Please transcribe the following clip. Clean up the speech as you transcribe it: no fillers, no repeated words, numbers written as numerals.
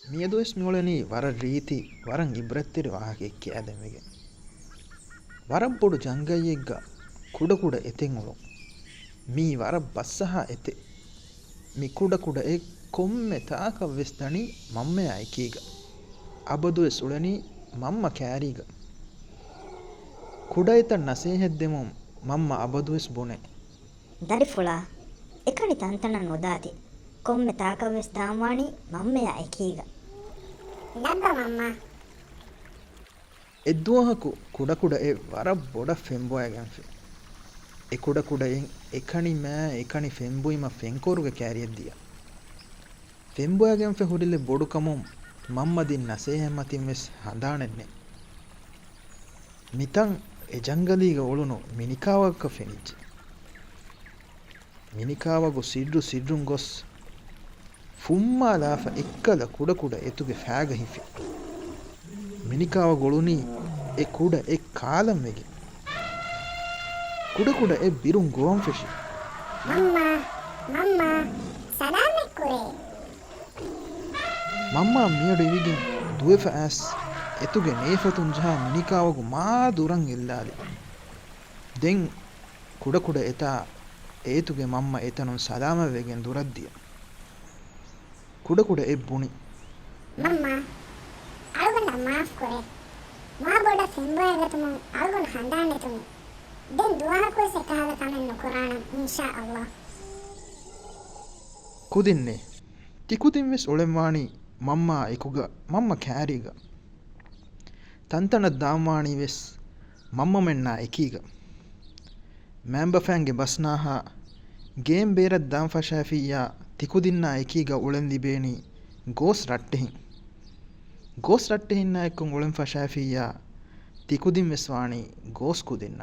මියදුවස් මිවලනි වර රීති වරන් ඉබ්‍රත්තිරි වාහකෙක් කියෑදැමගෙන් වරම් පොඩු ජංගයියෙක්ග කුඩකුඩ එතෙන් උළු මී වර බස්සහා එතෙ මි කුඩකුඩ එක් කොම්මෙ තාකක් වෙස් දනි මම්මය අයිකීග අබදුවෙස් උළනි මම්ම කෑරීග කුඩ එතන් නසේහෙත් දෙමුම් මම්ම අබදුවෙස් බොනේ දඩි ෆුලා එකනි තන්තන නොදාති කොම්මෙ තාකක් වෙස් දාම්වානි මම්මය අයිකීග ලබ්බ මම්මා එද්දුවහකු කුඩකුඩ එ වර බොඩ ෆෙම්බෝයගැන්ෆි එ කුඩකුඩයෙන් එකනි මෑ එකනි ෆෙම්බුයිම ෆෙන්කෝරුග කෑරියද්දිය ෆෙම්බෝයගැන්ෆෙ හුරිල්ලෙ බොඩුකමුම් මම්මදින් නසේහැමතින් වෙස් හඳානෙන්නේ මිතන් එ ජංගලීග ඔළුණු මිනිකාවක්ක ෆෙනිච්චි මිනිකාවගු සිඩ්රුන් ගොස් ෆුම්මාලාಫ එක්කල කුඩකුඩ එතුගෙ ފައިގ ހިފި ಮಿನಿಕಾವ ಗೊಳುನಿ ಎ ಕುಡ ಎ ಕಾಲಂ ವೆಗೆ ಕುಡ ಎ ಬಿರುಂ ಗೋಂ ಫೆಶಿ ಮಮ್ಮ ಸಲಾಮೆ ಕುರೆ ಮಮ್ಮ ಮಿಯಡು ಇವಿಗೆ ದುವೆಫ ಆಸ್ ಎತುಗೆ ನೇಫತುನ್ ಜಹ ಮಿನಿಕಾವಗು ಮಾ ದುರಂ ಇಲ್ಲಾದೆ ದೆನ್ ಕುಡ ಎತಾ ಏತುಗೆ ಮಮ್ಮ ಎತನುನ್ ಸಲಾಮ ವೆಗೆನ್ ದುರದ್ದಿಯ ಕುಡ ಎ ಬುಣಿ ಮಮ್ಮ ಅಳುಗನ ಮಾಫ್ ಕೊರೆ ಮಾ ಬೋಡ ಫೆಂಬೋಯಗತುಮು ಅಳುಗನ ಹಂದಾಂಡೆತುಮು ದೆನ್ ದುವಾಹಕು ಸೆಕಾದ ಕಮೆನ್ನು ಕುರಾಣ ಇನ್ಶಾ ಅಲ್ಲಾಹ್ ಕುದಿನ್ನೆ ತಿಕುದಿನ್ ವೆಸ್ ಒಳೆಂವಾಣಿ ಮಮ್ಮ ಎಕುಗ ಮಮ್ಮ ಕ್ಯಾರಿಗ ತಂತನ ದಾಮ್ವಾಣಿ ವೆಸ್ ಮಮ್ಮ ಮೆನ್ನ ಎಕೀಗ ಮ್ಯಾಂಬಫ್ಯಾಂಗೆ ಬಸ್ನಾಹ ಗೇಮ್ ಬೇರದ್ ದಾಂ ಫಶಾಫಿಯಾ ತಿಕುದಿನ್ನ ಎಕೀಗ ಉಳೆಂದಿಬೇನಿ ಗೋಸ್ ರಟ್ಟೆಹಿನ್ನ ಎಕ್ಕುಂ ಉಳೆಂ ಫಶಾಫಿಯಾ ತಿಕುದಿನ್ ವೆಸ್ ವಾಣಿ ಗೋಸ್ ಕುದಿನ್ನ